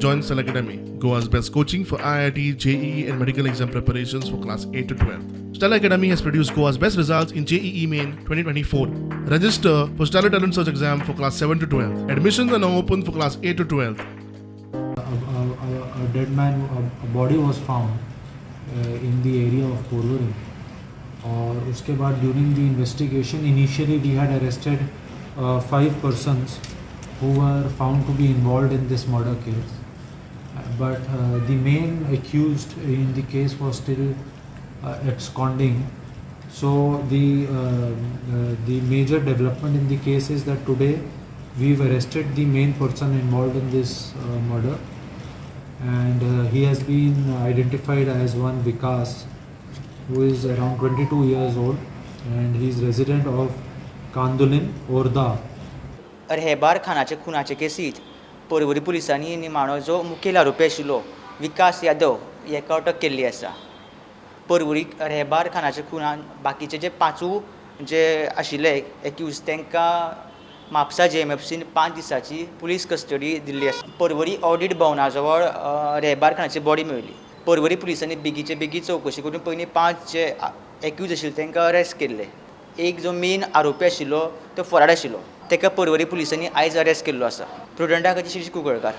joined Cell Academy, Goa's best coaching for IIT, JEE and medical exam preparations for class 8 to 12. Stella Academy has produced Goa's best results in JEE Main 2024. Register for Stellar Talent Search exam for class 7 to 12. Admissions are now open for class 8 to 12. A dead man, a body was found in the area of Porvorim. और उसके बाद during the investigation, initially we had arrested 5 persons who were found to be involved in this murder case. But the main accused in the case was still absconding. So the major development in the case is that today we've arrested the main person involved in this murder, and he has been identified as one Vikas, who is around 22 years old, and he is resident of Kandulin, Orda. रहबार खानाचे खुनाचे केसीत पोरवरी पुलिसांनी निमाणो जो मुखेल आरोपी आशिल्लो विकास यादव हेका अटक केल्ली आसा. पोरवरी रहबार खानाचे खुनान बाकीचे जे 5 जे आशिल्ले एक्यूज तांकां म्हापसा JMFCन 5 दिसाची पुलीस कस्टडी दिल्ली आसा. पोरवरी ऑडिट भवना जवळ रहबार खानाची बॉडी मेळ्ळी. पोरवरी पुलिसांनी बेगीचे चवकशी करून पयलीं 5 जे एक्यूज आशिल्ले तांकां अरेस्ट केल्ले. एक जो मेन आरोपी आशिल्लो तो फरार आशिल्लो, ताका पोरवरी पुलिसांनी आयज अरेस्ट केल्लो आसा. प्रुडंटा खातीर शिरीष कुंकळकार.